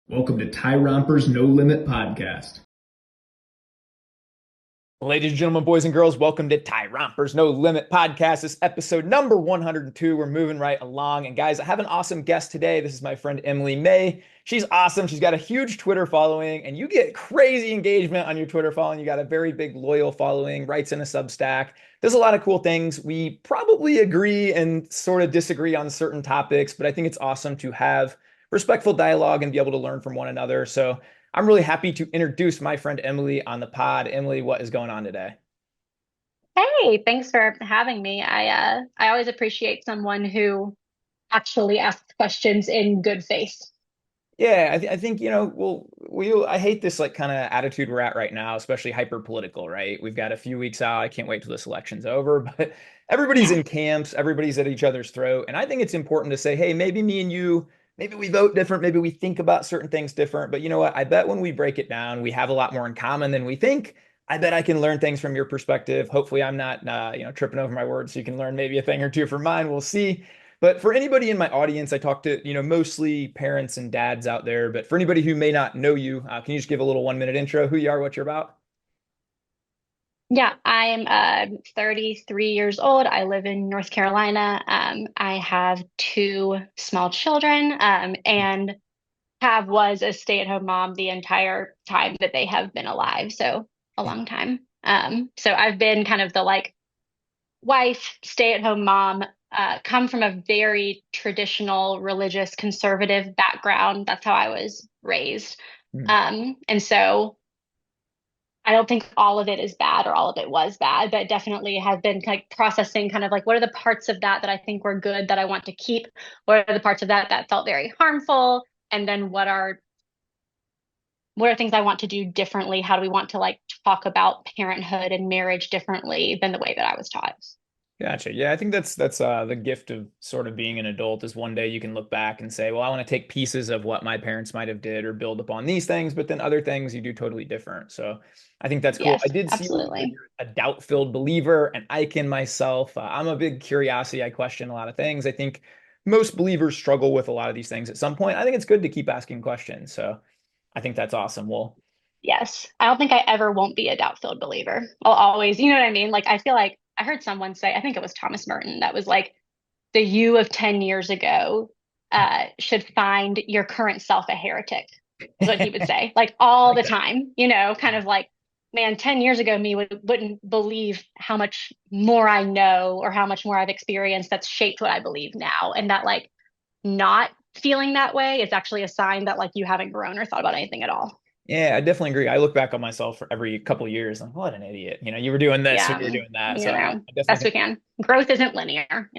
Welcome to Tyrompers No Limit Podcast. Ladies and gentlemen, boys and girls, welcome to Tyrompers No Limit Podcast. This is episode number 102. We're moving right along. And guys, I have an awesome guest today. This is my friend Emily May. She's awesome. She's got a huge Twitter following, and you get crazy engagement on your Twitter following. You got a very big loyal following, writes in a Substack. There's a lot of cool things. We probably agree and sort of disagree on certain topics, but I think it's awesome to have respectful dialogue and be able to learn from one another. So I'm really happy to introduce my friend Emily on the pod. Emily, what is going on today? Hey, thanks for having me. I always appreciate someone who actually asks questions in good faith. Yeah, I think, I hate this like kind of attitude we're at right now, especially hyper political, right? We've got a few weeks out. I can't wait till this election's over, but everybody's Yeah. in camps, everybody's at each other's throat. And I think it's important to say, hey, maybe me and you, maybe we vote different, maybe we think about certain things different. But you know what? I bet when we break it down, we have a lot more in common than we think. I bet I can learn things from your perspective. Hopefully, I'm not, tripping over my words, so you can learn maybe a thing or two from mine. We'll see. But for anybody in my audience, I talk to, mostly parents and dads out there. But for anybody who may not know you, can you just give a little 1 minute intro, who you are, what you're about? Yeah, I'm 33 years old. I live in North Carolina. I have two small children, and have was a stay-at-home mom the entire time that they have been alive, so a long time. So I've been kind of the like wife, stay-at-home mom, come from a very traditional, religious, conservative background. That's how I was raised. Hmm. And so I don't think all of it is bad or all of it was bad, but definitely have been like processing kind of like what are the parts of that that I think were good that I want to keep? What are the parts of that that felt very harmful? And then what are things I want to do differently? How do we want to like talk about parenthood and marriage differently than the way that I was taught? Gotcha. Yeah, I think that's the gift of sort of being an adult is one day you can look back and say, well, I want to take pieces of what my parents might have did or build upon these things, but then other things you do totally different. So I think that's cool. I Yes, did see where you said absolutely. you're a doubt-filled believer, and I can myself. I'm a big curiosity. I question a lot of things. I think most believers struggle with a lot of these things at some point. I think it's good to keep asking questions. So I think that's awesome. Well, Yes. I don't think I ever won't be a doubt-filled believer. I'll always, you know what I mean? Like I feel like I heard someone say, I think it was Thomas Merton, that was like the you of 10 years ago should find your current self a heretic, is what he would say. Like I all like the that. time, kind of like, man, 10 years ago me wouldn't believe how much more I know or how much more I've experienced that's shaped what I believe now. And that like not feeling that way is actually a sign that like you haven't grown or thought about anything at all. Yeah, I definitely agree. I look back on myself for every couple of years, like, what an idiot. You were doing this when Yeah, you were doing that. So I definitely best we think can. Growth isn't linear.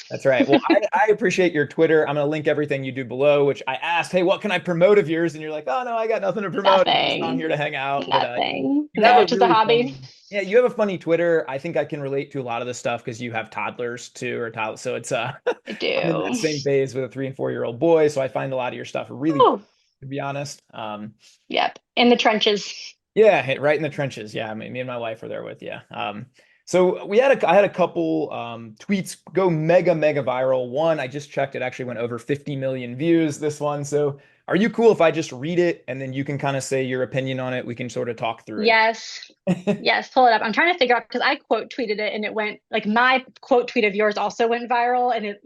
that's right. Well, I appreciate your Twitter. I'm going to link everything you do below, which I asked, hey, what can I promote of yours? And you're like, oh, no, I got nothing to promote. I'm Nothing. here to hang out. But Nothing. you have No, a it's just a really hobby. funny, yeah, you have a funny Twitter. I think I can relate to a lot of this stuff because you have toddlers too, or toddlers. So it's, I I'm in that do. same phase with a 3 and 4 year old boy. So I find a lot of your stuff really cool, Oh, to be honest. yep. In the trenches. Yeah, right in the trenches. Yeah, I mean, me and my wife are there with you. So I had a couple tweets go mega mega viral. One, I just checked, it actually went over 50 million views. This one. So, are you cool if I just read it and then you can kind of say your opinion on it? We can sort of talk through Yes. it. Yes, pull it up. I'm trying to figure out because I quote tweeted it and it went like my quote tweet of yours also went viral and it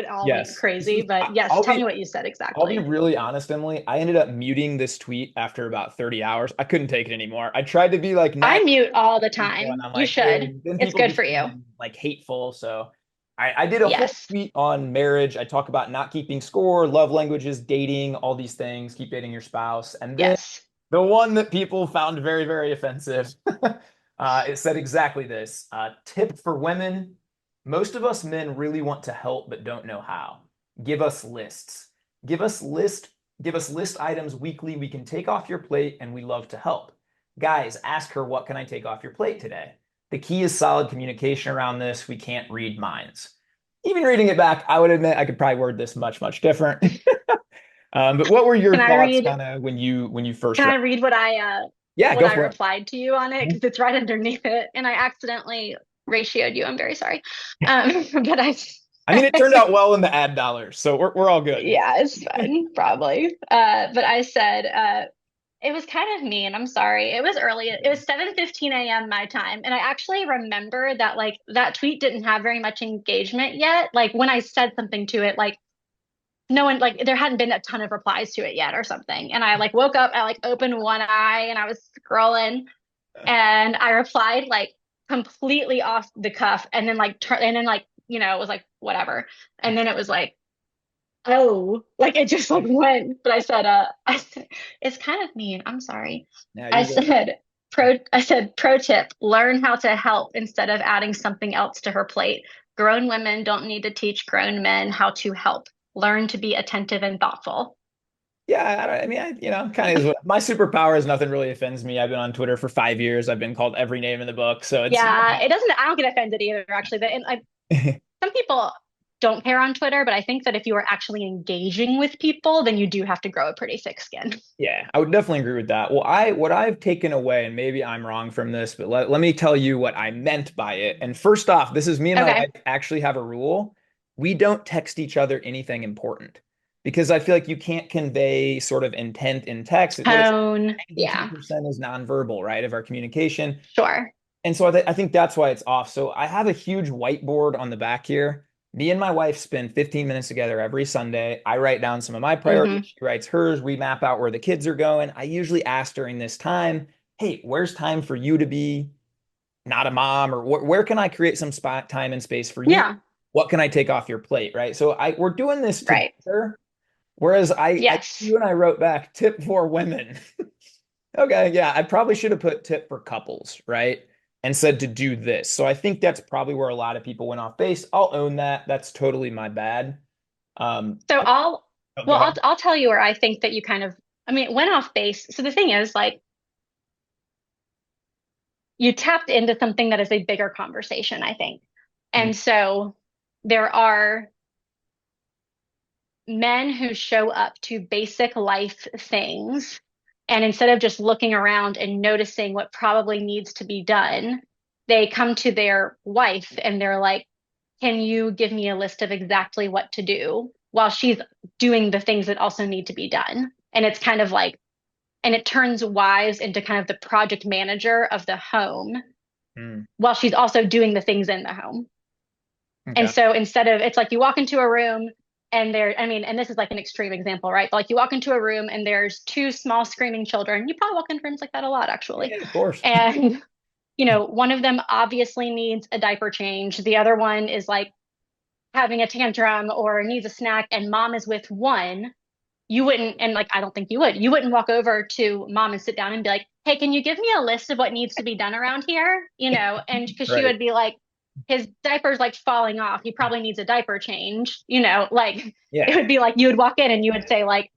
all went Yes, crazy. But yes, I'll tell me be what you said I'll be exactly. really honest, Emily. I ended up muting this tweet after about 30 hours. I couldn't take it anymore. I tried to be like I nice mute all the people, and time. I'm You like, should. hey, then It's people good just for you. become like hateful. So I did a whole Yes. tweet on marriage. I talk about not keeping score, love languages, dating, all these things, keep dating your spouse. And then Yes. the one that people found very, very offensive, it said exactly this. Tip for women. Most of us men really want to help but don't know how. Give us lists. Give us list, give us list items weekly we can take off your plate and we love to help. Guys, ask her what can I take off your plate today? The key is solid communication around this. We can't read minds. Even reading it back, I would admit I could probably word this much, much different. But what were your Can I thoughts read kind of when you first can read? I read Yeah, what go I for it. replied to you on it? Because it's right underneath it. And I accidentally ratioed you. I'm very sorry. But I I mean, it turned out well in the ad dollars, so we're all good. Yeah, it's fine, probably. But I said, it was kind of mean. I'm sorry. It was early. It was 7:15 a.m. my time. And I actually remember that like that tweet didn't have very much engagement yet. Like when I said something to it, like no one like there hadn't been a ton of replies to it yet or something. And I like woke up, I like opened one eye and I was scrolling and I replied like completely off the cuff and then like and then like, it was like whatever. And then it was like, oh, like it just like went. But I said, it's kind of mean. I'm sorry. Now I you're good. said, I said, pro tip, learn how to help instead of adding something else to her plate. Grown women don't need to teach grown men how to help. Learn to be attentive and thoughtful. Yeah, I mean, kind of is what my superpower is. Nothing really offends me. I've been on Twitter for 5 years. I've been called every name in the book, so it's Yeah, it doesn't, I don't get offended either, actually. Some people don't care on Twitter, but I think that if you are actually engaging with people, then you do have to grow a pretty thick skin. yeah, I would definitely agree with that. Well, what I've taken away, and maybe I'm wrong from this, but let me tell you what I meant by it. And first off, this is me and my Okay. wife actually have a rule. We don't text each other anything important because I feel like you can't convey sort of intent in text. What it's Tone. Yeah, 92% is nonverbal, right, of our communication. sure. And so I think that's why it's off. So I have a huge whiteboard on the back here. Me and my wife spend 15 minutes together every Sunday. I write down some of my priorities. Hmm. She writes hers. We map out where the kids are going. I usually ask during this time, hey, where's time for you to be not a mom? Or where can I create some spot, time and space for you? Yeah, What can I take off your plate? Right. So we're doing this right. together. Whereas Yes. you and I wrote back tip for women. Okay, yeah, I probably should have put tip for couples, right? And said to do this. So I think that's probably where a lot of people went off base. I'll own that. That's totally my bad. Um, So Go well, ahead. I'll tell you where I think that you kind of, I mean, it went off base. So the thing is, like, you tapped into something that is a bigger conversation, I think. Mm, And so there are men who show up to basic life things. And instead of just looking around and noticing what probably needs to be done, they come to their wife and they're like, can you give me a list of exactly what to do while she's doing the things that also need to be done? And it's kind of like, and it turns wives into kind of the project manager of the home mm, while she's also doing the things in the home. And okay. so instead of, it's like you walk into a room and there, I mean, and this is like an extreme example, right? But like you walk into a room and there's two small screaming children. You probably walk into rooms like that a lot, actually. Yeah, of course. And, one of them obviously needs a diaper change. The other one is like having a tantrum or needs a snack, and mom is with one. You wouldn't, and like, I don't think you wouldn't walk over to mom and sit down and be like, hey, can you give me a list of what needs to be done around here? And because she Right. would be like, his diaper's like falling off. He probably needs a diaper change, like it Yeah. would be like you would walk in and you would say, like,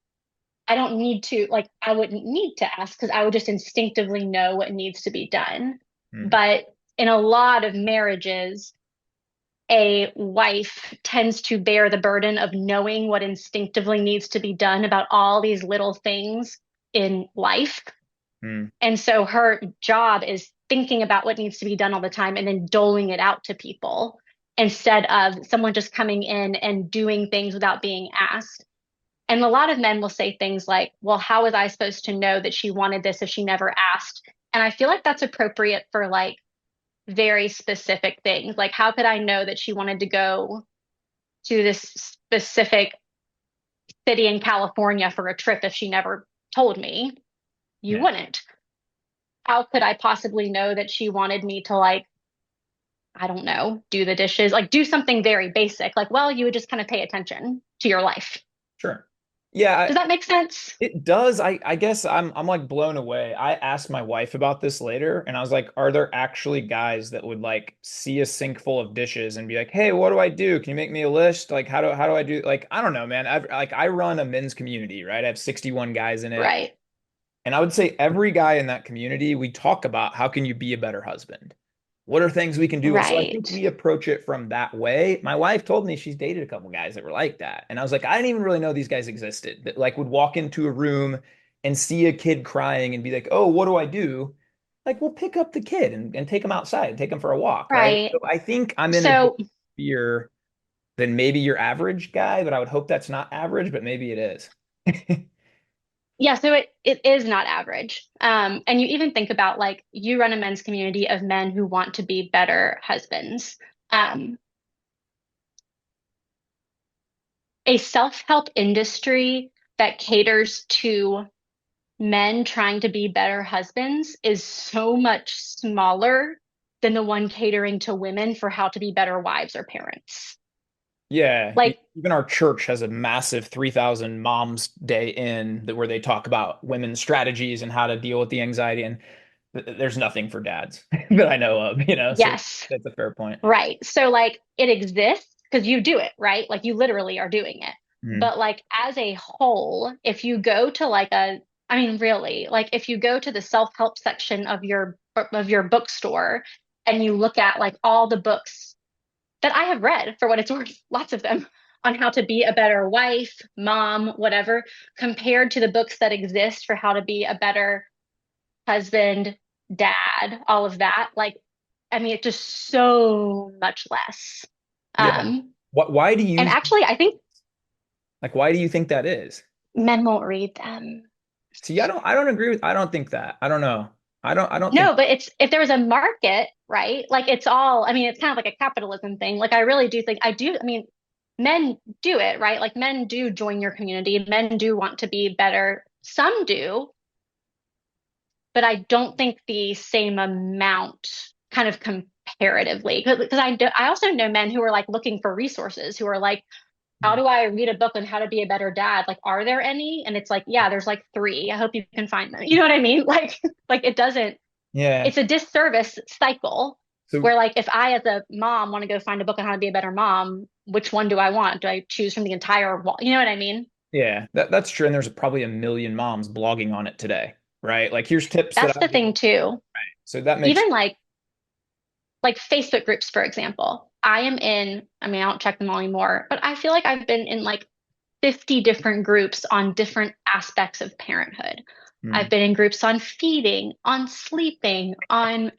I don't need to, like, I wouldn't need to ask because I would just instinctively know what needs to be done. Mm, But in a lot of marriages, a wife tends to bear the burden of knowing what instinctively needs to be done about all these little things in life. mm, And so her job is thinking about what needs to be done all the time and then doling it out to people instead of someone just coming in and doing things without being asked. And a lot of men will say things like, well, how was I supposed to know that she wanted this if she never asked? And I feel like that's appropriate for like very specific things. Like, how could I know that she wanted to go to this specific city in California for a trip if she never told me? You yeah. wouldn't. How could I possibly know that she wanted me to, like, I don't know, do the dishes, like do something very basic? Like, well, you would just kind of pay attention to your life. Sure. Yeah, Does that make sense? it does. I guess I'm like blown away. I asked my wife about this later and I was like, are there actually guys that would like see a sink full of dishes and be like, "Hey, what do I do? Can you make me a list? Like how do I do like I don't know, man. I run a men's community, right? I have 61 guys in it. Right. And I would say every guy in that community, we talk about how can you be a better husband? What are things we can do? So I think Right. we approach it from that way. My wife told me she's dated a couple guys that were like that. And I was like, I didn't even really know these guys existed that like would walk into a room and see a kid crying and be like, oh, what do I do? Like, we'll pick up the kid and take him outside, take him for a walk, right? Right. So I think I'm in a So, sphere then maybe you're average guy, but I would hope that's not average, but maybe it is. Yeah, so it is not average. And you even think about like you run a men's community of men who want to be better husbands. Um, a self-help industry that caters to men trying to be better husbands is so much smaller than the one catering to women for how to be better wives or parents. Yeah, Like, even our church has a massive 3,000 Moms Day in that where they talk about women's strategies and how to deal with the anxiety, and there's nothing for dads that I know of, so yes, that's a fair point. right. So, like, it exists because you do it, right? Like, you literally are doing it. Mm. But, like, as a whole, if you go to like I mean, really, like, if you go to the self-help section of your bookstore and you look at like all the books that I have read for what it's worth, lots of them on how to be a better wife, mom, whatever, compared to the books that exist for how to be a better husband, dad, all of that. Like, I mean, it's just so much less. Yeah. Um, Why do and you actually, I think why do you think that is? men won't read them. See, I don't agree with, I don't think that. I don't know. I don't think, No, but it's if there was a market, right? Like it's all, I mean, it's kind of like a capitalism thing. Like I really do think I mean, men do it, right? Like men do join your community. Men do want to be better. Some do, but I don't think the same amount kind of comparatively. Because I also know men who are like looking for resources, who are like, how do I read a book on how to be a better dad? Like, are there any? And it's like, yeah, there's like three. I hope you can find them. You know what I mean? Like it doesn't, yeah. it's a disservice cycle So where like if I as a mom want to go find a book on how to be a better mom, which one do I want? Do I choose from the entire wall? You know what I mean? yeah, that's true. And there's probably a million moms blogging on it today, right? Like here's tips that That's I the thing did. too. So that makes, Even like Facebook groups, for example. I am in, I mean, I don't check them all anymore, but I feel like I've been in like 50 different groups on different aspects of parenthood. I've mm, been in groups on feeding, on sleeping, on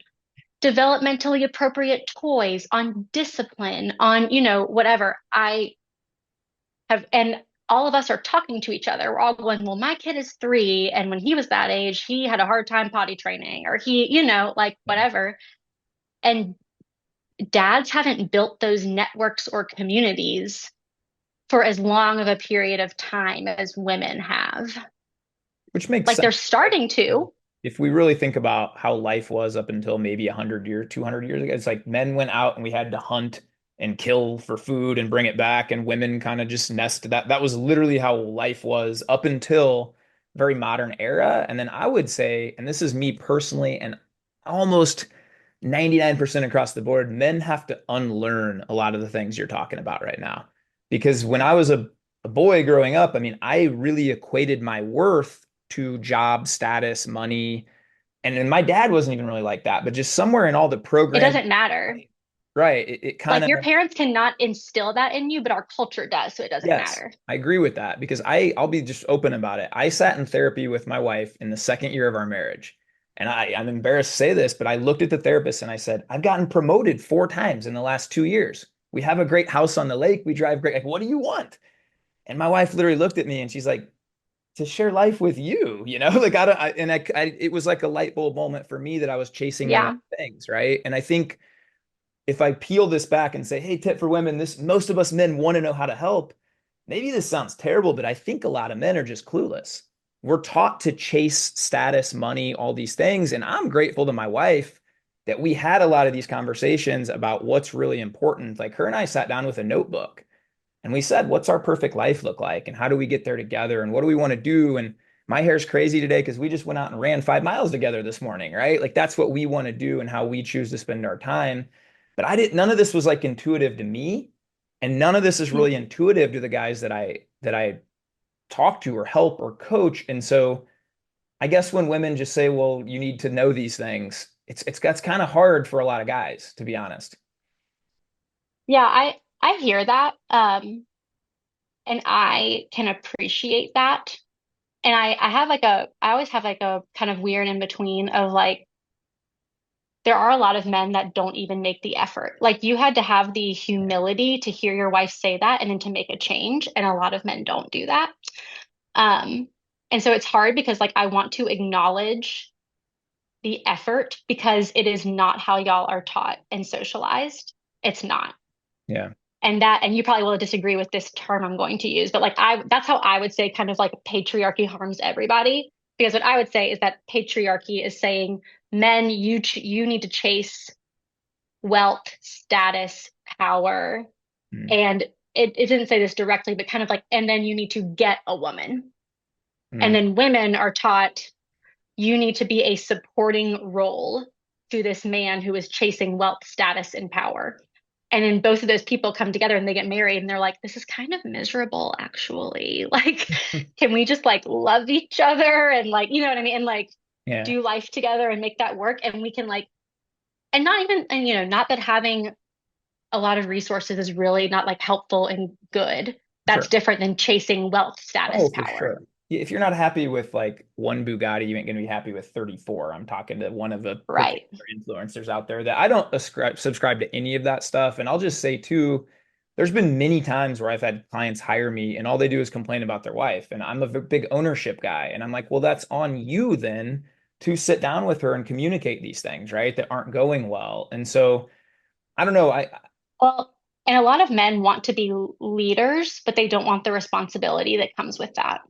developmentally appropriate toys, on discipline, on, whatever. I have, and all of us are talking to each other. We're all going, well, my kid is 3. And when he was that age, he had a hard time potty training, or he, like yeah. whatever. And dads haven't built those networks or communities for as long of a period of time as women have. Which makes Like they're sense. starting to. If we really think about how life was up until maybe 100 years, 200 years ago, it's like men went out and we had to hunt and kill for food and bring it back, and women kind of just nested. That was literally how life was up until very modern era. And then I would say, and this is me personally, and almost 99% across the board, men have to unlearn a lot of the things you're talking about right now. Because when I was a boy growing up, I mean, I really equated my worth to job status, money. And then my dad wasn't even really like that, but just somewhere in all the It programming, doesn't matter. right? It kind Like of, your parents cannot instill that in you, but our culture does, so it doesn't yes, matter. I agree with that because I'll be just open about it. I sat in therapy with my wife in the second year of our marriage. And I'm embarrassed to say this, but I looked at the therapist and I said, I've gotten promoted 4 times in the last 2 years. We have a great house on the lake. We drive great. Like, what do you want? And my wife literally looked at me and she's like, to share life with you, like I don't, it was like a light bulb moment for me that I was chasing the wrong Yeah. things, right? And I think if I peel this back and say, hey, tip for women, this most of us men want to know how to help. Maybe this sounds terrible, but I think a lot of men are just clueless. We're taught to chase status, money, all these things. And I'm grateful to my wife that we had a lot of these conversations about what's really important. Like her and I sat down with a notebook and we said, what's our perfect life look like? And how do we get there together? And what do we want to do? And my hair's crazy today because we just went out and ran 5 miles together this morning, right? Like that's what we want to do and how we choose to spend our time. But none of this was like intuitive to me. And none of this is Mhm. really intuitive to the guys that I talk to or help or coach. And so I guess when women just say, well, you need to know these things, it's that's kind of hard for a lot of guys, to be honest. Yeah, I hear that. And I can appreciate that. And I always have like a kind of weird in between of like there are a lot of men that don't even make the effort. Like you had to have the humility to hear your wife say that and then to make a change. And a lot of men don't do that. Um, and so it's hard because like I want to acknowledge the effort because it is not how y'all are taught and socialized. It's not. Yeah. And you probably will disagree with this term I'm going to use, but like that's how I would say kind of like patriarchy harms everybody. Because what I would say is that patriarchy is saying men, you need to chase wealth, status, power, Mm. and it didn't say this directly, but kind of like, and then you need to get a woman. And Mm. then women are taught you need to be a supporting role to this man who is chasing wealth, status, and power. And then both of those people come together and they get married and they're like, this is kind of miserable, actually. Like, can we just like love each other and like, you know what I mean? And like Yeah. do life together and make that work. And we can like, and not even, and you know, not that having a lot of resources is really not like helpful and good. That's Sure. different than chasing wealth, status, Oh, for power. sure. If you're not happy with like one Bugatti, you ain't going to be happy with 34. I'm talking to one of the particular Right. influencers out there that I don't subscribe to any of that stuff. And I'll just say too, there's been many times where I've had clients hire me and all they do is complain about their wife. And I'm a big ownership guy. And I'm like, well, that's on you then to sit down with her and communicate these things, right? That aren't going well. And so I don't know. Well, and a lot of men want to be leaders, but they don't want the responsibility that comes with that.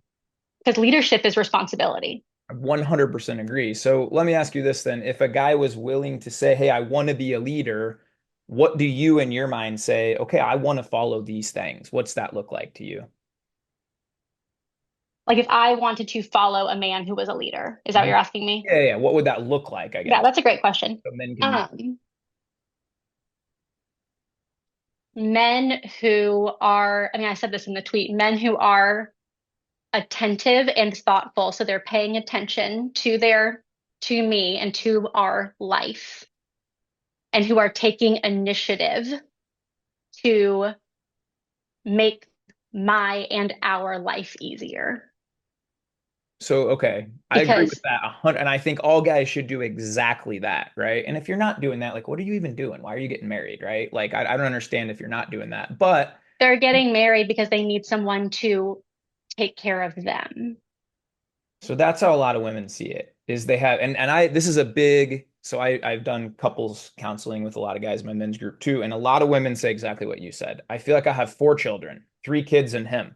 Because leadership is responsibility. 100% agree. So let me ask you this then. If a guy was willing to say, hey, I want to be a leader, what do you in your mind say, okay, I want to follow these things? What's that look like to you? Like if I wanted to follow a man who was a leader, is that what Mhm. you're asking me? Yeah, yeah. What would that look like, I Yeah, guess? that's a great question. So men can. Men who are, I mean, I said this in the tweet, men who are attentive and thoughtful. So they're paying attention to me and to our life, and who are taking initiative to make my and our life easier. So, okay, I agree with Because that 100, and I think all guys should do exactly that, right? And if you're not doing that, like, what are you even doing? Why are you getting married, right? Like, I don't understand if you're not doing that. But they're getting married because they need someone to take care of them. so that's how a lot of women see it is they have and I this is a big so I've done couples counseling with a lot of guys in my men's group too, and a lot of women say exactly what you said. I feel like I have 4 children, 3 kids and him.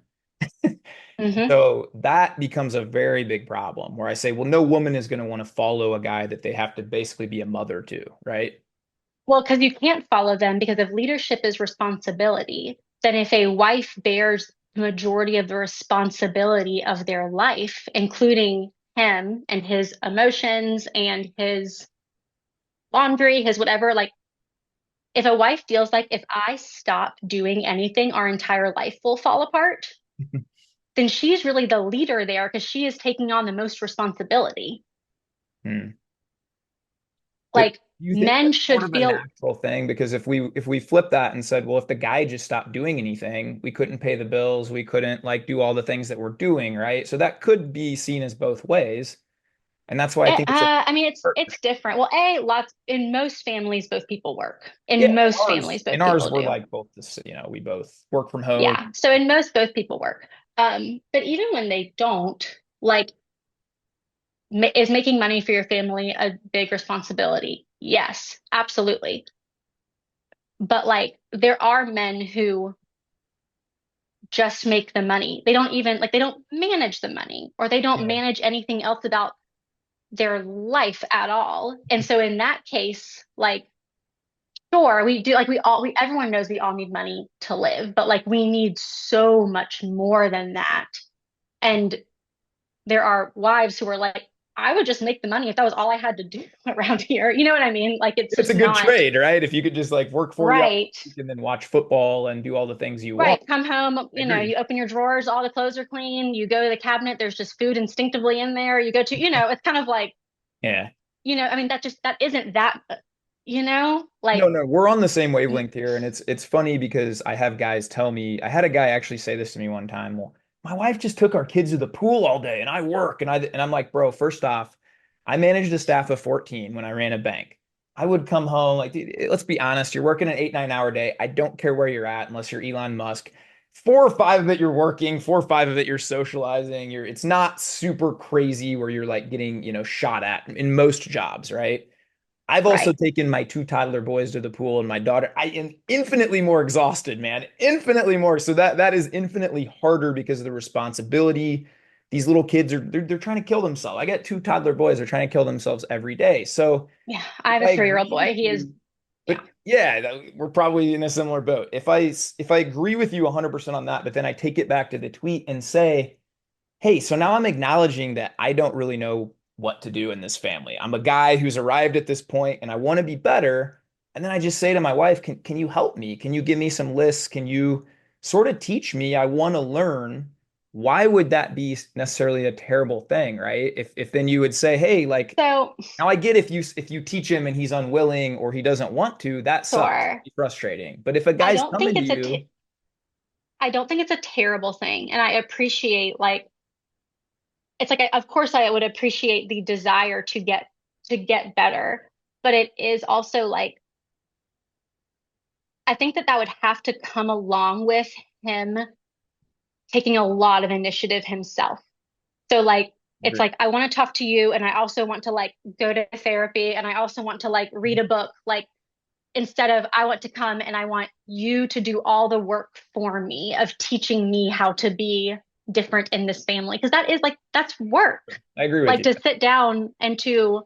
Hmm. So that becomes a very big problem where I say, well, no woman is going to want to follow a guy that they have to basically be a mother to, right? Well, because you can't follow them because if leadership is responsibility, then if a wife bears the majority of the responsibility of their life, including him and his emotions and his laundry, his whatever, like if a wife feels like if I stop doing anything, our entire life will fall apart, then she's really the leader there because she is taking on the most responsibility. Hmm. But Like you think men that's sort should of a feel, natural thing? Because if we flip that and said, well, if the guy just stopped doing anything, we couldn't pay the bills, we couldn't like do all the things that we're doing, right? So that could be seen as both ways. And that's why I think it's a I mean, it's different. Well, lots in most families, both people work. yeah, In most families, in both ours people we're do. like both this, we both work from home. Yeah. So in most, both people work. But even when they don't, like, ma is making money for your family a big responsibility? Yes, absolutely. But like, there are men who just make the money. They don't even like they don't manage the money or they don't Yeah. manage anything else about their life at all. And so in that case, like sure, we do like we everyone knows we all need money to live, but like we need so much more than that. And there are wives who are like, I would just make the money if that was all I had to do around here. You know what I mean? Like It's it's a good not trade, right? If you could just like work 40 hours right. a week and then watch football and do all the things you want. Right. Come home, I you know, agree. you open your drawers, all the clothes are clean. You go to the cabinet, there's just food instinctively in there. You go to, you know, it's kind of like, Yeah. you know, I mean, that isn't that, you know, No, like, no, we're on the same wavelength here, and it's funny because I have guys tell me. I had a guy actually say this to me one time. Well, my wife just took our kids to the pool all day, and I work, and I'm like, bro. First off, I managed a staff of 14 when I ran a bank. I would come home like, dude, let's be honest, you're working an 8, 9 hour day. I don't care where you're at unless you're Elon Musk. 4 or 5 of it you're working, 4 or 5 of it you're socializing. It's not super crazy where you're like getting, shot at in most jobs, right? I've also Right. taken my 2 toddler boys to the pool and my daughter. I am infinitely more exhausted, man. Infinitely more. So that is infinitely harder because of the responsibility. These little kids they're trying to kill themselves. I got 2 toddler boys, they're trying to kill themselves every day. So Yeah. I if have a I 3-year-old agree with boy. He is, you, yeah. but yeah, we're probably in a similar boat. If I agree with you 100% on that, but then I take it back to the tweet and say, hey, so now I'm acknowledging that I don't really know what to do in this family. I'm a guy who's arrived at this point and I want to be better. And then I just say to my wife, can you help me? Can you give me some lists? Can you sort of teach me? I want to learn. Why would that be necessarily a terrible thing, right? If then you would say, hey, like So, now I get if you teach him and he's unwilling or he doesn't want to, that sucks. sure. It's frustrating. But if a I guy's don't coming think to it's a you, I don't think it's a terrible thing. And I appreciate like it's like of course I would appreciate the desire to get better, but it is also like I think that that would have to come along with him taking a lot of initiative himself. So like it's like I want to talk to you and I also want to like go to therapy and I also want to like read a book like instead of I want to come and I want you to do all the work for me of teaching me how to be different in this family because that is like that's work. I agree with Like you. to sit down and to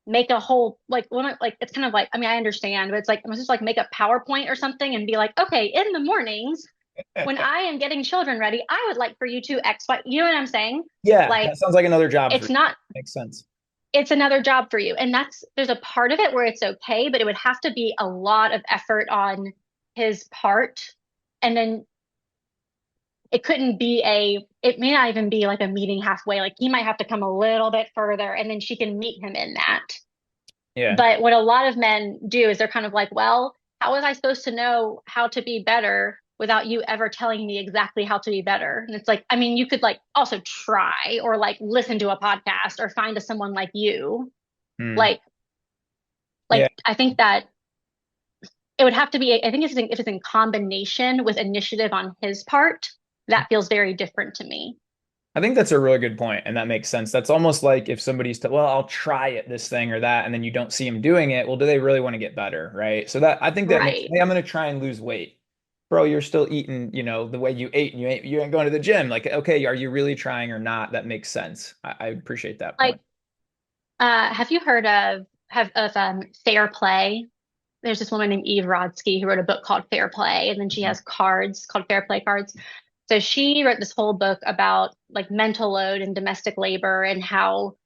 make a whole like like it's kind of like I mean I understand, but it's like I'm just like make a PowerPoint or something and be like, okay, in the mornings when I am getting children ready, I would like for you to X, Y, you know what I'm saying? Yeah, Like that sounds like another job for it's you. not Makes sense. it's another job for you. And that's there's a part of it where it's okay, but it would have to be a lot of effort on his part. And then it couldn't be it may not even be like a meeting halfway. Like he might have to come a little bit further and then she can meet him in that. Yeah. But what a lot of men do is they're kind of like, well, how was I supposed to know how to be better without you ever telling me exactly how to be better? And it's like, I mean, you could like also try or like listen to a podcast or find a someone like you. Hmm. Like Yeah. I think that it would have to be, I think if it's in combination with initiative on his part, that feels very different to me. I think that's a really good point, and that makes sense. That's almost like if somebody's well, I'll try it, this thing or that, and then you don't see them doing it. Well, do they really want to get better, right? So that I think that makes, Right. hey, I'm going to try and lose weight. Bro, you're still eating, the way you ate, and you ain't going to the gym. Like, okay, are you really trying or not? That makes sense. I appreciate that point. Like, have you heard of Fair Play? There's this woman named Eve Rodsky who wrote a book called Fair Play, and then she has cards called Fair Play cards. So she wrote this whole book about like mental load and domestic labor and how,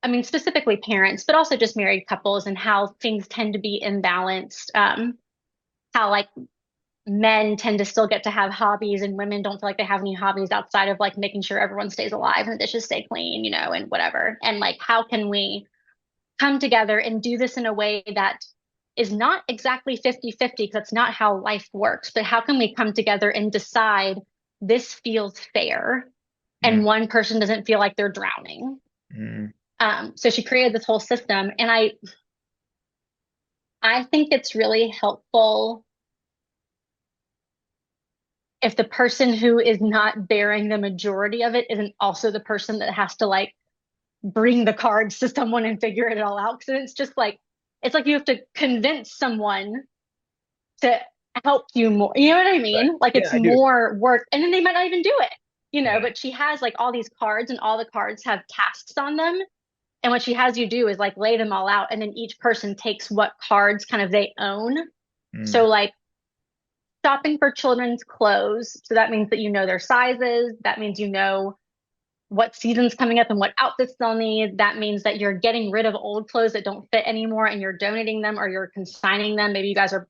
I mean, specifically parents, but also just married couples and how things tend to be imbalanced. How like men tend to still get to have hobbies and women don't feel like they have any hobbies outside of like making sure everyone stays alive and the dishes stay clean, and whatever. And like, how can we come together and do this in a way that is not exactly 50-50 because that's not how life works, but how can we come together and decide this feels fair Mm, and one person doesn't feel like they're drowning? mm, So she created this whole system, and I think it's really helpful if the person who is not bearing the majority of it isn't also the person that has to like bring the cards to someone and figure it all out. Because it's just like it's like you have to convince someone to help you more. You know what I right. mean? Like Yeah, it's I do. more work, and then they might not even do it. Yeah. But she has like all these cards, and all the cards have tasks on them. And what she has you do is like lay them all out, and then each person takes what cards kind of they own. So Mm, like shopping for children's clothes. So that means that you know their sizes. That means you know what season's coming up and what outfits they'll need. That means that you're getting rid of old clothes that don't fit anymore and you're donating them or you're consigning them. Maybe you guys are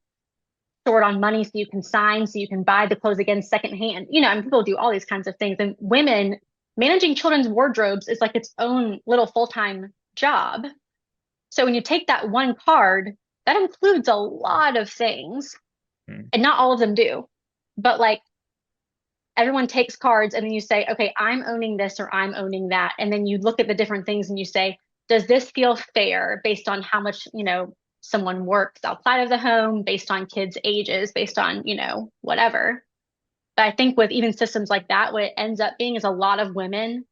short on money so you consign, so you can buy the clothes again secondhand. And people do all these kinds of things. And women managing children's wardrobes is like its own little full-time job. So when you take that one card, that includes a lot of things, mm, and not all of them do. But like everyone takes cards and then you say, okay, I'm owning this or I'm owning that. And then you look at the different things and you say, does this feel fair based on how much, someone works outside of the home, based on kids' ages, based on, whatever. But I think with even systems like that, what it ends up being is a lot of women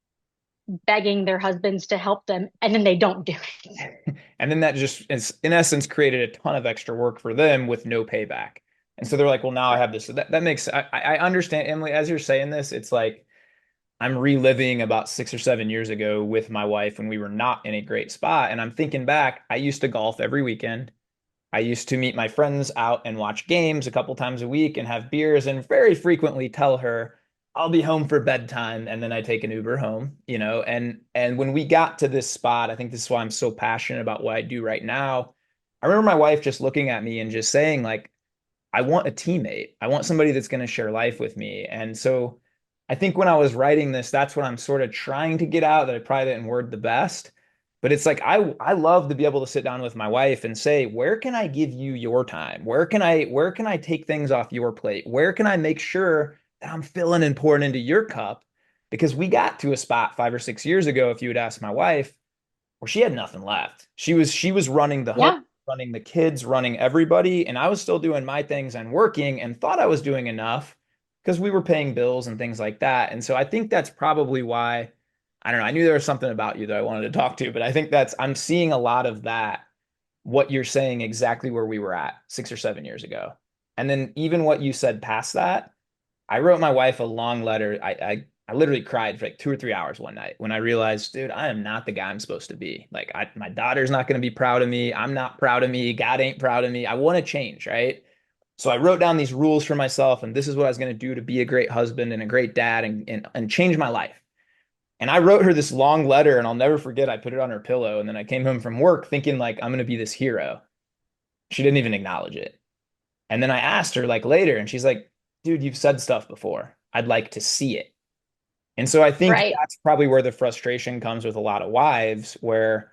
begging their husbands to help them, and then they don't do it. And then that just is, in essence, created a ton of extra work for them with no payback. And so they're like, well, now I have this. So that makes, I understand, Emily, as you're saying this, it's like I'm reliving about 6 or 7 years ago with my wife when we were not in a great spot. And I'm thinking back, I used to golf every weekend. I used to meet my friends out and watch games a couple times a week and have beers and very frequently tell her I'll be home for bedtime and then I take an Uber home, and when we got to this spot, I think this is why I'm so passionate about what I do right now. I remember my wife just looking at me and just saying like I want a teammate. I want somebody that's going to share life with me. And so I think when I was writing this, that's what I'm sort of trying to get out that I probably didn't word the best. But it's like I love to be able to sit down with my wife and say, where can I give you your time? Where can I take things off your plate? Where can I make sure that I'm filling and pouring into your cup? Because we got to a spot 5 or 6 years ago, if you would ask my wife, where she had nothing left. She was running the home, Yeah. running the kids, running everybody, and I was still doing my things and working and thought I was doing enough because we were paying bills and things like that. And so I think that's probably why, I don't know, I knew there was something about you that I wanted to talk to, but I think that's I'm seeing a lot of that, what you're saying exactly where we were at 6 or 7 years ago. And then even what you said past that, I wrote my wife a long letter. I literally cried for like 2 or 3 hours one night when I realized, dude, I am not the guy I'm supposed to be. Like my daughter's not going to be proud of me. I'm not proud of me. God ain't proud of me. I want to change, right? So I wrote down these rules for myself, and this is what I was going to do to be a great husband and a great dad and change my life. And I wrote her this long letter, and I'll never forget. I put it on her pillow, and then I came home from work thinking like I'm going to be this hero. She didn't even acknowledge it. And then I asked her like later, and she's like, dude, you've said stuff before. I'd like to see it. And so I think Right. that's probably where the frustration comes with a lot of wives, where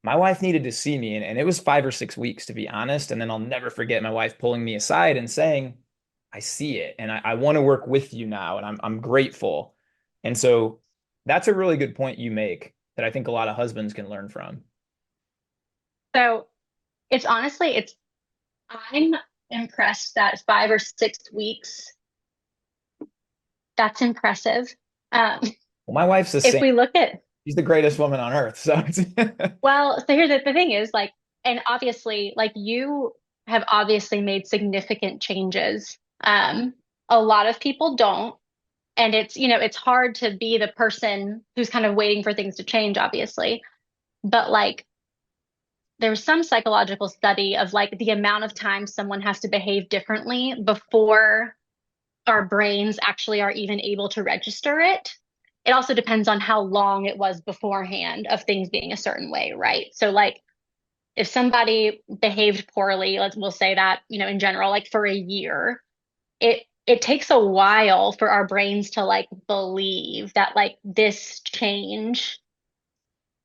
my wife needed to see me, and it was 5 or 6 weeks, to be honest. And then I'll never forget my wife pulling me aside and saying, I see it, and I want to work with you now, and I'm grateful. And so that's a really good point you make that I think a lot of husbands can learn from. So it's honestly, I'm impressed that 5 or 6 weeks, that's impressive. Um, Well, my wife's the if same. we look at, She's the greatest woman on earth. So it's well, so here's the thing is like, and obviously, like you have obviously made significant changes. A lot of people don't. And it's hard to be the person who's kind of waiting for things to change, obviously. But like, there was some psychological study of like the amount of time someone has to behave differently before our brains actually are even able to register it. It also depends on how long it was beforehand of things being a certain way, right? So like if somebody behaved poorly, we'll say that, in general, like for a year, it takes a while for our brains to like believe that like this change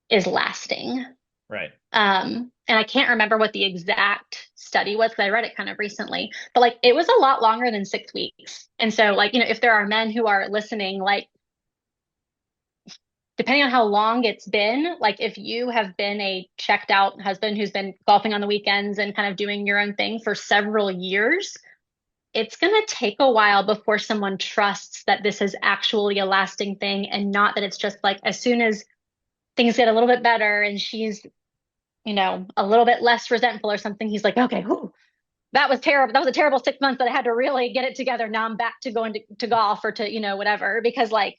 is lasting. right. And I can't remember what the exact study was because I read it kind of recently, but like it was a lot longer than 6 weeks. And so, like, if there are men who are listening, like, depending on how long it's been, like, if you have been a checked out husband who's been golfing on the weekends and kind of doing your own thing for several years, it's going to take a while before someone trusts that this is actually a lasting thing and not that it's just like as soon as things get a little bit better and she's a little bit less resentful or something, he's like, okay, whew, that was terrible. That was a terrible 6 months that I had to really get it together. Now I'm back to going to golf or to, whatever, because like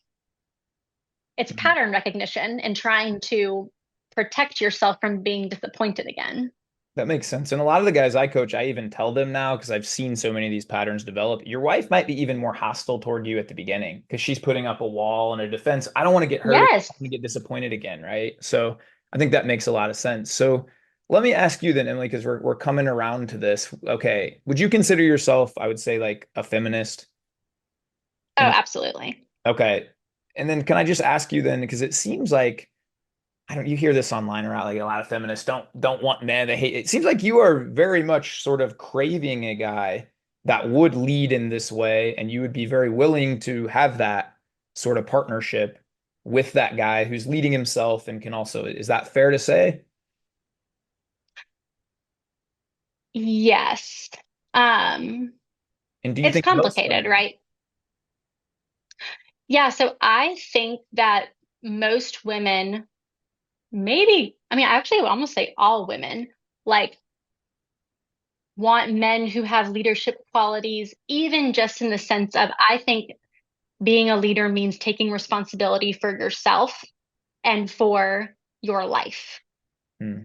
it's Mhm. pattern recognition and trying to protect yourself from being disappointed again. That makes sense. And a lot of the guys I coach, I even tell them now because I've seen so many of these patterns develop. Your wife might be even more hostile toward you at the beginning because she's putting up a wall and a defense. I don't want to get hurt. I Yes. don't want to get disappointed again, right? So I think that makes a lot of sense. So let me ask you then, Emily, because we're coming around to this. Okay. Would you consider yourself, I would say, like a feminist? Oh, And absolutely. okay. And then can I just ask you then, because it seems like I don't you hear this online around like a lot of feminists don't want men, they hate it. Seems like you are very much sort of craving a guy that would lead in this way, and you would be very willing to have that sort of partnership with that guy who's leading himself and can also, is that fair to say? Yes. Um, And do you it's think most complicated, women? right? Yeah, so I think that most women, maybe, I mean, I actually would almost say all women, like want men who have leadership qualities, even just in the sense of, I think being a leader means taking responsibility for yourself and for your life. Hmm.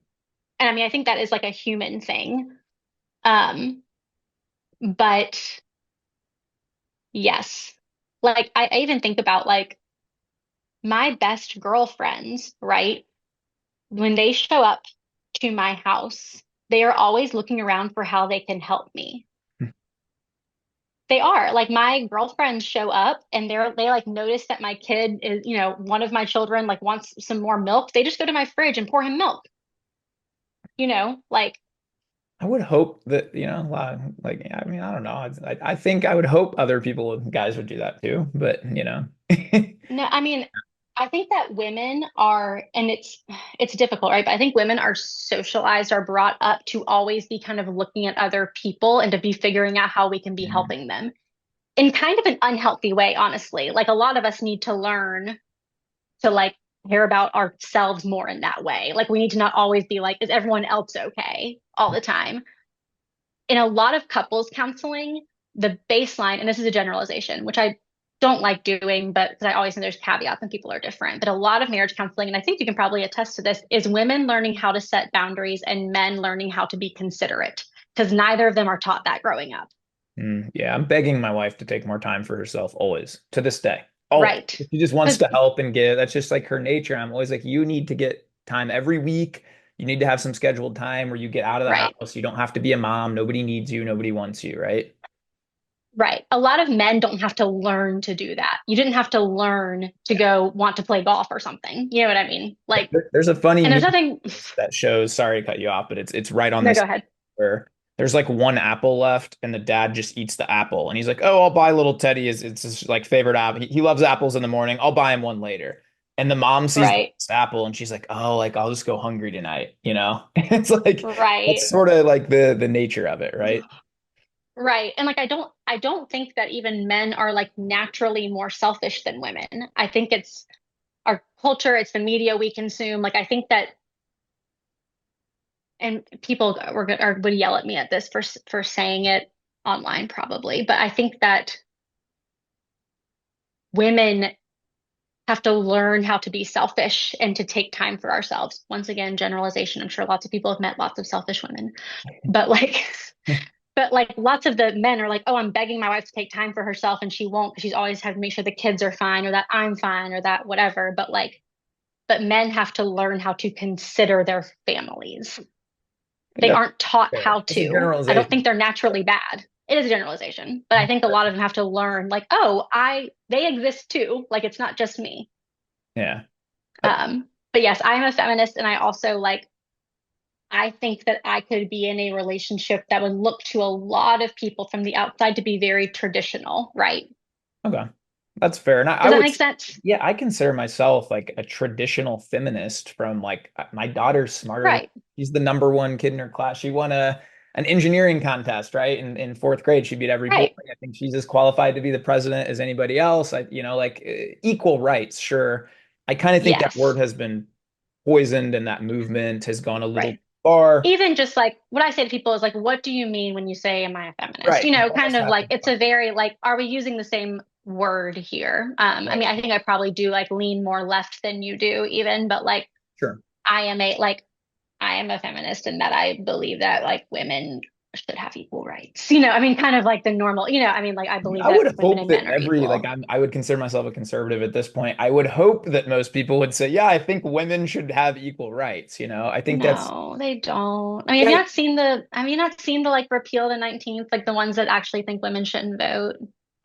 And I mean, I think that is like a human thing. Um, but yes, like I even think about like my best girlfriends, right? When they show up to my house, they are always looking around for how they can help me. They are like my girlfriends show up and they like notice that my kid is, one of my children like wants some more milk. They just go to my fridge and pour him milk, like I would hope that, like, I mean, I don't know. I think I would hope other people, guys would do that too, but no, I mean, I think that women are, and it's difficult, right? But I think women are socialized, are brought up to always be kind of looking at other people and to be figuring out how we can be Mhm. helping them in kind of an unhealthy way, honestly. Like a lot of us need to learn to like care about ourselves more in that way. Like we need to not always be like, is everyone else okay all the time? In a lot of couples counseling, the baseline, and this is a generalization, which I don't like doing, but because I always think there's caveats and people are different. But a lot of marriage counseling, and I think you can probably attest to this, is women learning how to set boundaries and men learning how to be considerate because neither of them are taught that growing up. Yeah, I'm begging my wife to take more time for herself always, to this day. Always. Right. If she just wants Because, to help and give, that's just like her nature. I'm always like, you need to get time every week. You need to have some scheduled time where you get out of the right. house. You don't have to be a mom. Nobody needs you. Nobody wants you, right? Right. A lot of men don't have to learn to do that. You didn't have to learn to go want to play golf or something. You know what I mean? Like, There's a funny and there's meme nothing. that shows, sorry to cut you off, but it's right on No, this go ahead. where there's like one apple left and the dad just eats the apple and he's like, "Oh, I'll buy little Teddy it's his like favorite apple. He loves apples in the morning. I'll buy him one later." And the mom sees the Right. last apple and she's like, "Oh, like I'll just go hungry tonight, you know?" It's like that's Right. sort of like the nature of it, right? Right. And like I don't think that even men are like naturally more selfish than women. I think it's our culture, it's the media we consume. Like I think that and people would yell at me at this for saying it online probably, but I think that women have to learn how to be selfish and to take time for ourselves. Once again, generalization. I'm sure lots of people have met lots of selfish women, but like but like lots of the men are like, oh, I'm begging my wife to take time for herself and she won't because she's always had to make sure the kids are fine or that I'm fine or that whatever. But men have to learn how to consider their families. I think They that's aren't taught fair. how It's a to. I don't generalization. think they're naturally bad. It is a generalization, but I think a lot of them have to learn like, oh, they exist too. Like it's not just me. Yeah. But yes, I'm a feminist and I also like I think that I could be in a relationship that would look to a lot of people from the outside to be very traditional, right? Okay. That's fair. And I Does that would, make sense? yeah, I consider myself like a traditional feminist from like my daughter's smarter than Right, she's the number one kid in her class. She won an engineering contest, right? In fourth grade, she beat every boy. right, I think she's as qualified to be the president as anybody else. Like equal rights, sure. I kind of think that word yes, has been poisoned and that movement has gone a little right. far. Even just like what I say to people is like, what do you mean when you say, am I a feminist? Right. You Kind almost of have like to it's a very like, are we using the same word here? I right. mean, I think I probably do like lean more left than you do even, but like Sure. I am a like I am a feminist in that I believe that like women should have equal rights. I mean, kind of like the normal, I mean, like I believe I that would women hope and that men are every like equal. I would consider myself a conservative at this point. I would hope that most people would say, "Yeah, I think women should have equal rights." I think that's No, they don't. I mean, yeah. have you not seen the like repeal the 19th, like the ones that actually think women shouldn't vote?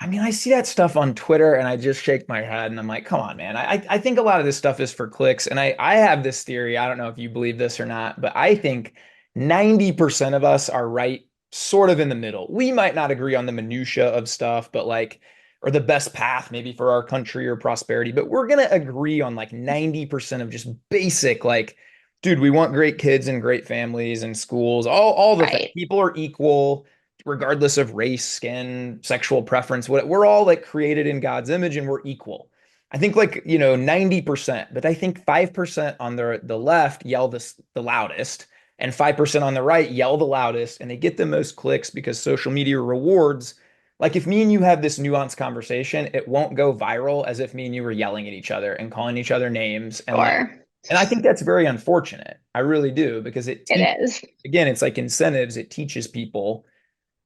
I mean, I see that stuff on Twitter and I just shake my head and I'm like, "Come on, man." I think a lot of this stuff is for clicks, and I have this theory. I don't know if you believe this or not, but I think 90% of us are right, sort of in the middle. We might not agree on the minutia of stuff, but like or the best path maybe for our country or prosperity, but we're gonna agree on like 90% of just basic like Dude, we want great kids and great families and schools, all the things. Right. People are equal regardless of race, skin, sexual preference. We're all like created in God's image and we're equal. I think like, 90%, but I think 5% on the left yell the loudest and 5% on the right yell the loudest and they get the most clicks because social media rewards. Like if me and you have this nuanced conversation, it won't go viral as if me and you were yelling at each other and calling each other names and like Sure. and I think that's very unfortunate. I really do, because it It teaches, is. again, it's like incentives. It teaches people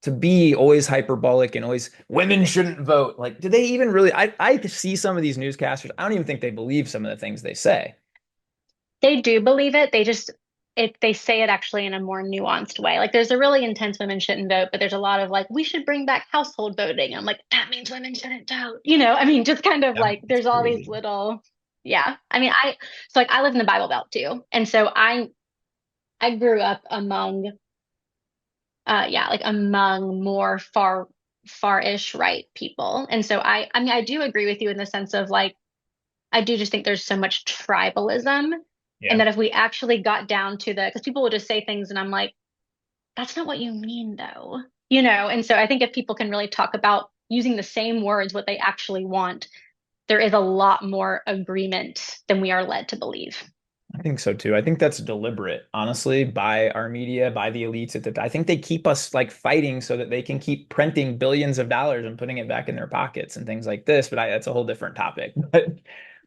to be always hyperbolic and always women shouldn't vote. Like, do they even really? I see some of these newscasters. I don't even think they believe some of the things they say. They do believe it. They say it actually in a more nuanced way. Like there's a really intense women shouldn't vote, but there's a lot of like, we should bring back household voting. I'm like, that means women shouldn't vote. I mean, just kind of Yeah, like it's there's all these crazy. little, yeah. I mean, so like I live in the Bible Belt too. And so I grew up among yeah, like among more far-ish right people. And so I mean I do agree with you in the sense of like I do just think there's so much tribalism and Yeah. that if we actually got down to because people will just say things and I'm like, that's not what you mean though. And so I think if people can really talk about using the same words, what they actually want, there is a lot more agreement than we are led to believe. I think so too. I think that's deliberate, honestly, by our media, by the elites. I think they keep us like fighting so that they can keep printing billions of dollars and putting it back in their pockets and things like this. But that's a whole different topic. But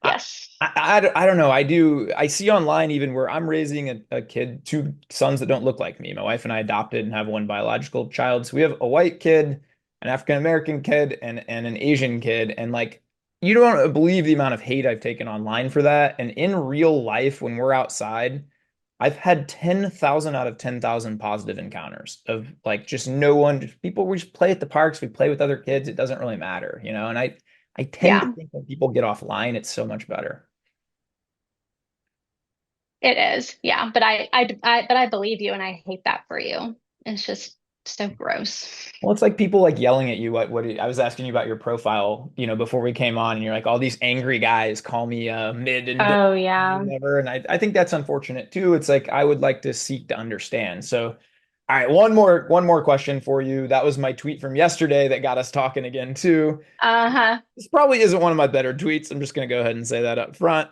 I, Yes. I don't know. I see online even where I'm raising a kid, two sons that don't look like me. My wife and I adopted and have one biological child. So we have a white kid, an African American kid, and an Asian kid. And like, you don't believe the amount of hate I've taken online for that. And in real life, when we're outside, I've had 10,000 out of 10,000 positive encounters of like just no one, just people, we just play at the parks, we play with other kids. It doesn't really matter. And I tend to Yeah, think when people get offline, it's so much better. it is. Yeah, but I believe you and I hate that for you. It's just so gross. Well, it's like people like yelling at you. I was asking you about your profile, before we came on, and you're like, all these angry guys call me mid and Oh yeah. whatever. And I think that's unfortunate too. It's like I would like to seek to understand. So, all right, one more question for you. That was my tweet from yesterday that got us talking again too. Uh-huh. This probably isn't one of my better tweets. I'm just gonna go ahead and say that up front.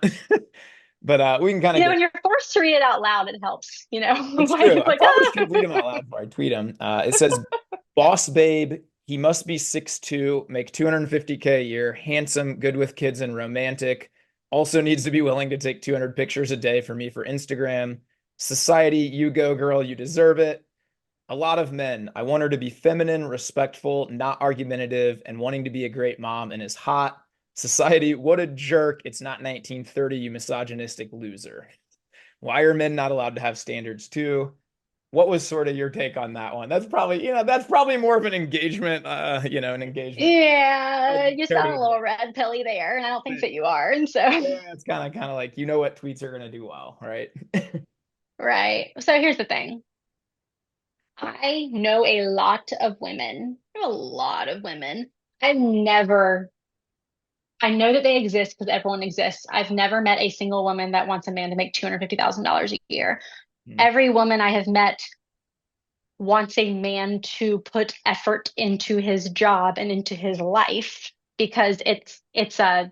But we can kind of get. When you're forced to read it out loud, it helps, It's Like true. it's I like, probably ah. should read them out loud before I tweet them. It says, "Boss babe, he must be 6'2", make 250K a year, handsome, good with kids, and romantic. Also needs to be willing to take 200 pictures a day for me for Instagram. Society, you go, girl, you deserve it. A lot of men. I want her to be feminine, respectful, not argumentative, and wanting to be a great mom and is hot. Society, what a jerk. It's not 1930, you misogynistic loser. Why are men not allowed to have standards too? What was sort of your take on that one? That's probably more of an engagement, an engagement. Yeah, you sound Charity a event. little red pilly there, and I don't think But that you are. And so, yeah, it's kind of like what tweets are gonna do well, right? right. So here's the thing. I know a lot of women. I know a lot of women. I've never, I know that they exist because everyone exists. I've never met a single woman that wants a man to make $250,000 a year. Hmm. Every woman I have met wants a man to put effort into his job and into his life because it's a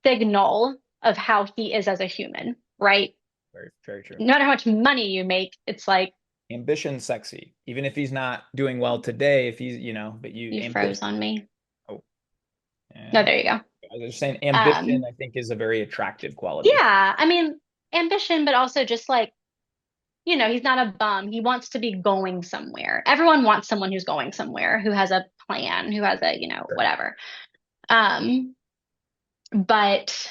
signal of how he is as a human, right? Very, very true. No matter how much money you make, it's like Ambition, sexy. Even if he's not doing well today, if he's, but you ambition. froze on me. Oh, No, yeah. there you go. I was just saying, ambition, Um, I think, is a very attractive quality. yeah, I mean, ambition, but also just like, he's not a bum. He wants to be going somewhere. Everyone wants someone who's going somewhere, who has a plan, who has a, Sure. whatever. Um, but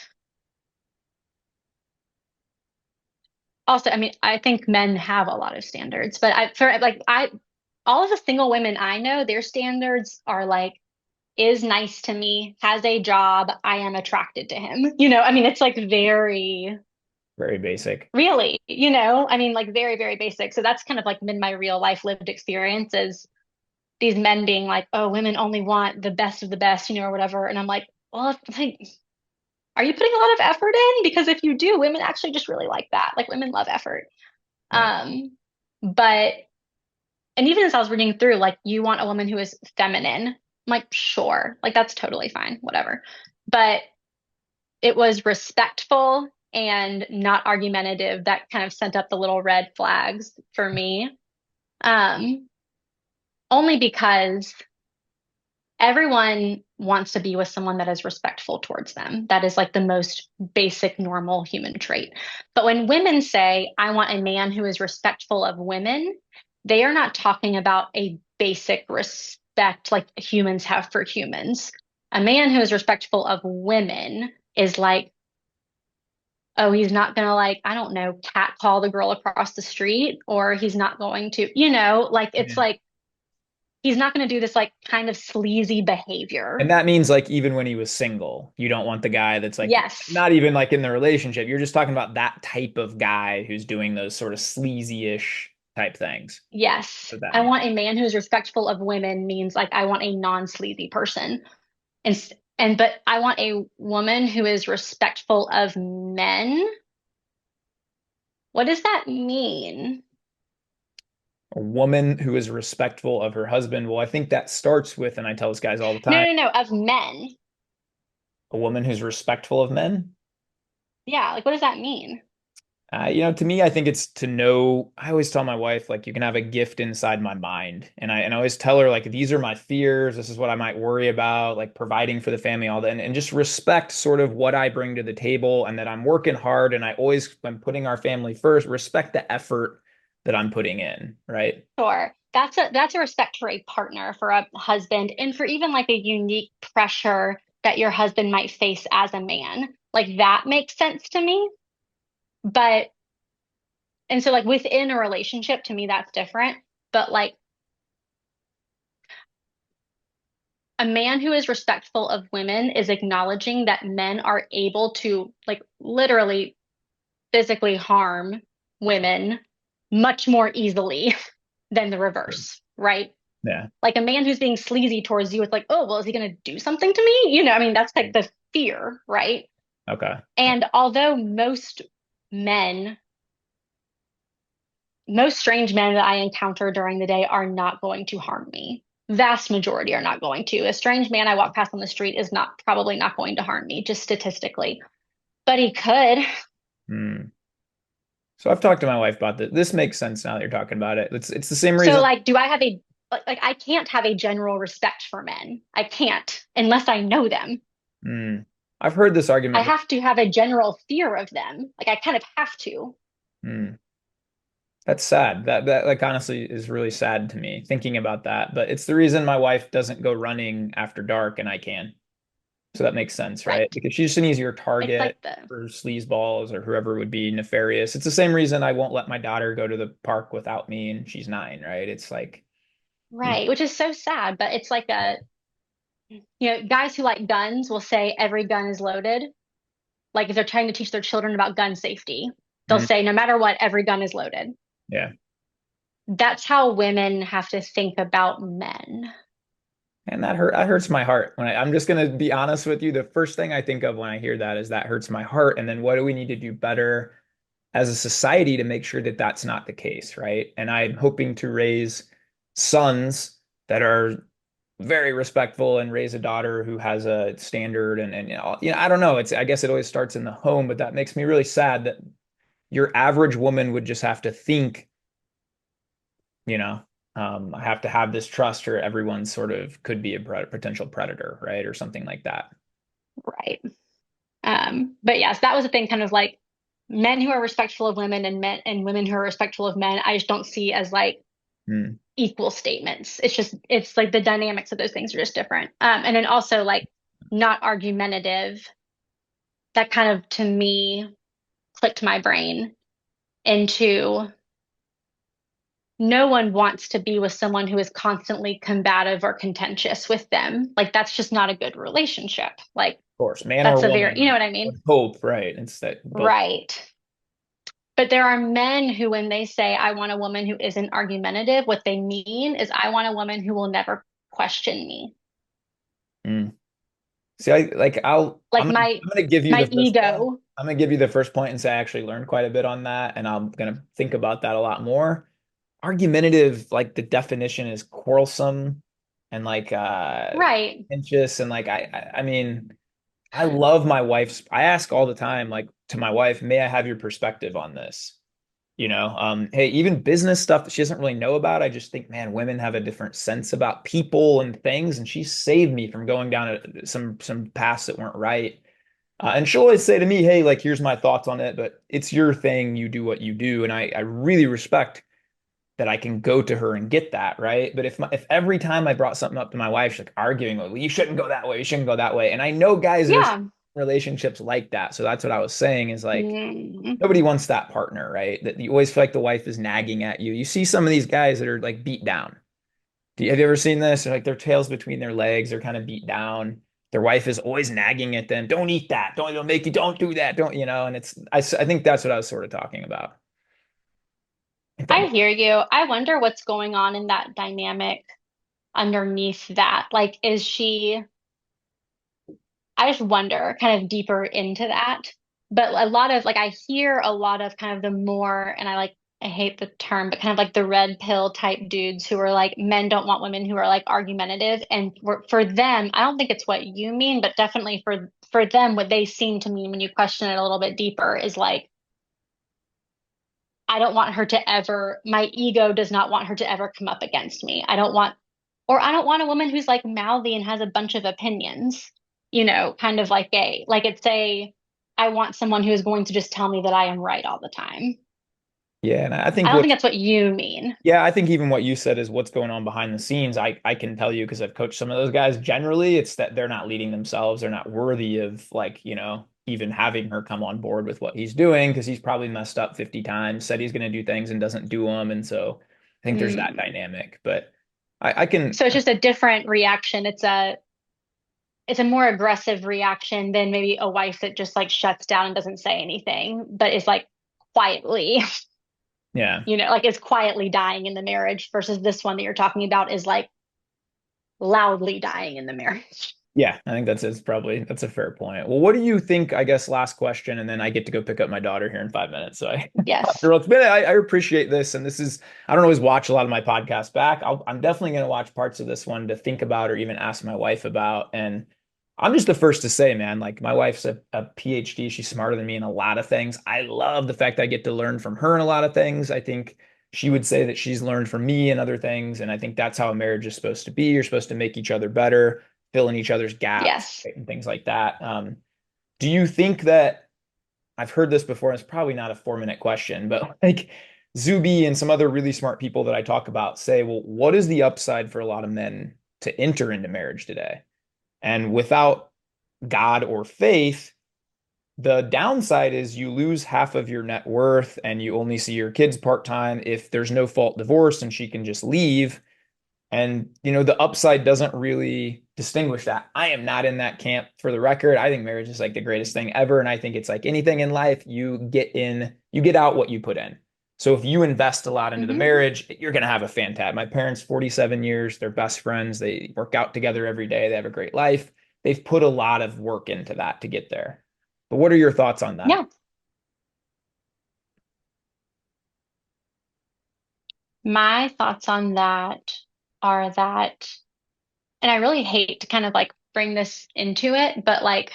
also, I mean, I think men have a lot of standards, but all of the single women I know, their standards are like, is nice to me, has a job, I am attracted to him. I mean, it's like very, Very basic. really, I mean, like very, very basic. So that's kind of like been my real life lived experience is these men being like, oh, women only want the best of the best, or whatever. And I'm like, well, like, are you putting a lot of effort in? Because if you do, women actually just really like that. Like women love effort. Yeah. Um, but and even as I was reading through, like you want a woman who is feminine. I'm like, sure, like that's totally fine, whatever. But it was respectful and not argumentative that kind of sent up the little red flags for me. Um, Only because everyone wants to be with someone that is respectful towards them. That is like the most basic, normal human trait. But when women say, I want a man who is respectful of women, they are not talking about a basic respect like humans have for humans. A man who is respectful of women is like, oh, he's not gonna like, I don't know, catcall the girl across the street, or he's not going to, like it's Yeah. like he's not going to do this like kind of sleazy And behavior. that means like even when he was single, you don't want the guy that's like Yes. not even like in the relationship. You're just talking about that type of guy who's doing those sort of sleazy-ish type things. Yes. What that I means. want a man who's respectful of women means like I want a non-sleazy person. And but I want a woman who is respectful of men. What does that mean? A woman who is respectful of her husband. Well, I think that starts with, and I tell this guys all the No, time, no, no, of men. a woman who's respectful of men. Yeah, like what does that mean? To me, I think it's to know. I always tell my wife, like, you can have a gift inside my mind, and I always tell her, like, these are my fears. This is what I might worry about, like providing for the family, all that, and just respect sort of what I bring to the table, and that I'm working hard, and I always, when putting our family first, respect the effort that I'm putting in, right? Sure. That's a respect for a partner, for a husband, and for even like a unique pressure that your husband might face as a man. Like that makes sense to me. But and so like within a relationship, to me, that's different. But like a man who is respectful of women is acknowledging that men are able to like literally physically harm women much more easily than the reverse, right? Yeah. Like a man who's being sleazy towards you, it's like, oh, well, is he going to do something to me? I mean, that's like the fear, right? Okay. And although men, most strange men that I encounter during the day are not going to harm me. Vast majority are not going to. A strange man I walk past on the street is not probably not going to harm me, just statistically. But he could. Hmm. So I've talked to my wife about this. This makes sense now that you're talking about it. It's the same So reason. like, do I have a like I can't have a general respect for men. I can't unless I know them. Hmm. I've heard this I argument. have to have a general fear of them. Like I kind of have to. Hmm. That's sad. That like honestly is really sad to me thinking about that. But it's the reason my wife doesn't go running after dark and I can. So that makes sense, right? Right. Because she's an easier It's target like the for sleazeballs or whoever would be nefarious. It's the same reason I won't let my daughter go to the park without me and she's 9, right? It's like you right, which is so sad, but it's like guys who like guns will say every gun is loaded. Like if they're trying to teach their children about gun safety, they'll mm, say no matter what, every gun is loaded. yeah. That's how women have to think about men. And that hurts my heart. I'm just gonna be honest with you. The first thing I think of when I hear that is that hurts my heart. And then what do we need to do better as a society to make sure that that's not the case, right? And I'm hoping to raise sons that are very respectful and raise a daughter who has a standard and I don't know. I guess it always starts in the home, but that makes me really sad that your average woman would just have to think, you know, I have to have this trust or everyone sort of could be a potential predator, right? Or something like that. Right. But yes, that was the thing, kind of like men who are respectful of women and men and women who are respectful of men, I just don't see as like Hmm. equal statements. It's like the dynamics of those things are just different. And then also like not argumentative. That kind of to me clicked my brain into no one wants to be with someone who is constantly combative or contentious with them. Like that's just not a good relationship. Like Of course, man or that's a very, you know woman, what I mean? would hope, right? It's that both. Right. But there are men who, when they say, I want a woman who isn't argumentative, what they mean is, I want a woman who will never question me. Hmm. See, Like I'm gonna give you the my first point. ego. I'm gonna give you the first point and say I actually learned quite a bit on that, and I'm gonna think about that a lot more. Argumentative, like the definition is quarrelsome and Right. contentious, and I mean, I love my wife's. I ask all the time, like to my wife, may I have your perspective on this? Hey, even business stuff that she doesn't really know about. I just think, man, women have a different sense about people and things, and she saved me from going down some paths that weren't right. And she'll always say to me, "Hey, like, here's my thoughts on it, but it's your thing. You do what you do." And I really respect that I can go to her and get that, right? But if every time I brought something up to my wife, she's like arguing, like, well, you shouldn't go that way, you shouldn't go that way. And I know guys are Yeah. relationships like that. So that's what I was saying is like Mm. nobody wants that partner, right? That you always feel like the wife is nagging at you. You see some of these guys that are like beat down. Have you ever seen this? They're like their tails between their legs, they're kind of beat down. Their wife is always nagging at them. Don't eat that. Don't it'll make you don't do that. Don't, and I think that's what I was sort of talking about. If that I makes hear you. I wonder what's going on in that dynamic underneath that. Like, is she, I just wonder kind of deeper into that. But a lot of, like, I hear a lot of kind of the more, and I hate the term, but kind of like the red pill type dudes who are like, men don't want women who are like argumentative. And for them, I don't think it's what you mean, but definitely for them, what they seem to mean when you question it a little bit deeper is like, I don't want her to ever, my ego does not want her to ever come up against me. I don't want a woman who's like mouthy and has a bunch of opinions, kind of I want someone who is going to just tell me that I am right all the time. Yeah, and I think I don't what think that's what you mean. Yeah, I think even what you said is what's going on behind the scenes. I can tell you because I've coached some of those guys. Generally, it's that they're not leading themselves. They're not worthy of even having her come on board with what he's doing because he's probably messed up 50 times, said he's going to do things and doesn't do them. And so I think there's that Mm. dynamic. But I can, So it's just a different reaction. It's a more aggressive reaction than maybe a wife that just like shuts down and doesn't say anything, but is like quietly yeah. like is quietly dying in the marriage versus this one that you're talking about is like loudly dying in the marriage. Yeah, I think that's a fair point. Well, what do you think? I guess last question, and then I get to go pick up my daughter here in 5 minutes. So Yes. after it's been, I appreciate this, and this is I don't always watch a lot of my podcasts back. I'm definitely going to watch parts of this one to think about or even ask my wife about. And I'm just the first to say, man, like my wife's a PhD. She's smarter than me in a lot of things. I love the fact that I get to learn from her in a lot of things. I think she would say that she's learned from me in other things, and I think that's how a marriage is supposed to be. You're supposed to make each other better, fill in each other's gaps, Yes. right, and things like that. Do you think that I've heard this before? And it's probably not a 4 minute question, but like Zuby and some other really smart people that I talk about say, well, what is the upside for a lot of men to enter into marriage today? And without God or faith, the downside is you lose half of your net worth and you only see your kids part time if there's no fault divorce and she can just leave. And, the upside doesn't really distinguish that. I am not in that camp for the record. I think marriage is like the greatest thing ever. And I think it's like anything in life, you get out what you put in. So if you invest a lot into the Hmm. marriage, you're going to have a fantastic. My parents, 47 years, they're best friends. They work out together every day. They have a great life. They've put a lot of work into that to get there. But what are your thoughts on that? Yeah. My thoughts on that are that, and I really hate to kind of like bring this into it, but like,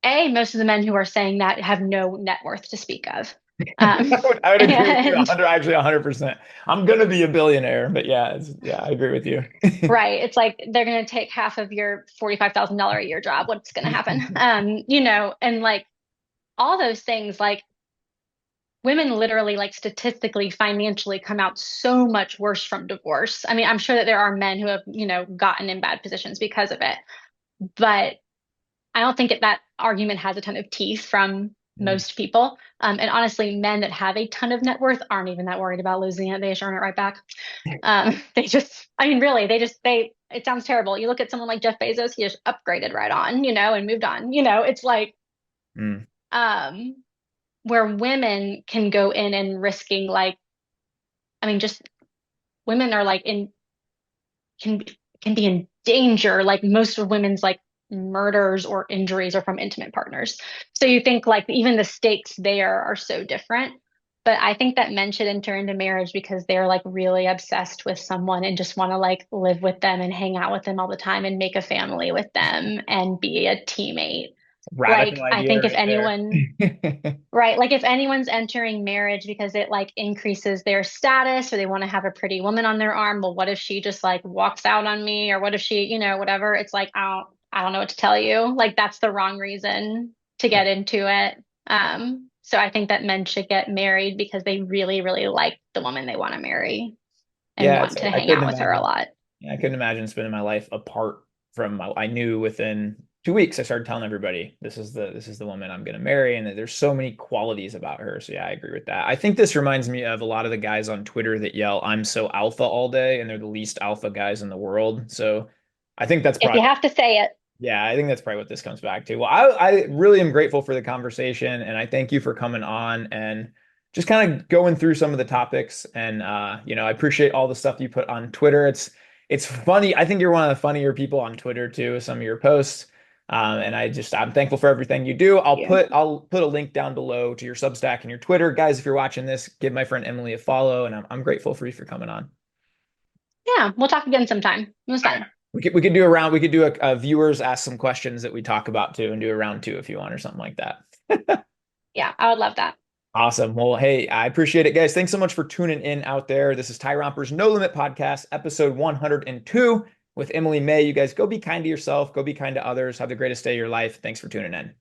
most of the men who are saying that have no net worth to speak of. I would agree with you And 100, actually 100%. I'm gonna be a billionaire, but yeah, I agree with you. right, it's like they're going to take half of your $45,000 a year job. What's going to happen? And like all those things, like women literally, like statistically, financially come out so much worse from divorce. I mean, I'm sure that there are men who have, gotten in bad positions because of it, but I don't think that argument has a ton of teeth from Mm. most people. And honestly, men that have a ton of net worth aren't even that worried about losing it. They just earn it right back. I mean, really, it sounds terrible. You look at someone like Jeff Bezos, he just upgraded right on, and moved on. It's like, Mm. um, where women can go in and risking like, I mean, just women are like can be in danger. Like most of women's like murders or injuries are from intimate partners. So you think like even the stakes there are so different. But I think that men should enter into marriage because they're like really obsessed with someone and just want to like live with them and hang out with them all the time and make a family with them and be a teammate. Radical Like, I idea think if right anyone, there. right, like if anyone's entering marriage because it like increases their status or they want to have a pretty woman on their arm, well, what if she just like walks out on me or what if she, whatever? It's like, I don't know what to tell you. Like that's the wrong reason to get into it. So I think that men should get married because they really, really like the woman they want to marry and Yeah, want to hang out with her a lot. I couldn't imagine spending my life apart from I knew within 2 weeks I started telling everybody this is the woman I'm gonna marry, and that there's so many qualities about her. So yeah, I agree with that. I think this reminds me of a lot of the guys on Twitter that yell, "I'm so alpha" all day, and they're the least alpha guys in the world. So I think that's If you probably have to say it. yeah, I think that's probably what this comes back to. Well, I really am grateful for the conversation, and I thank you for coming on and just kind of going through some of the topics. And I appreciate all the stuff you put on Twitter. It's funny. I think you're one of the funnier people on Twitter too, with some of your posts. And I'm thankful for everything you do. You. I'll put a link down below to your Substack and your Twitter. Guys, if you're watching this, give my friend Emily a follow, and I'm grateful for you for coming on. Yeah, we'll talk again sometime. It was fun. We could do a round. We could do a viewers ask some questions that we talk about too, and do a round two if you want or something like that. Yeah, I would love that. Awesome. Well, hey, I appreciate it, guys. Thanks so much for tuning in out there. This is Tyrompers No Limit Podcast, episode 102 with Emily May. You guys go be kind to yourself, go be kind to others. Have the greatest day of your life. Thanks for tuning in.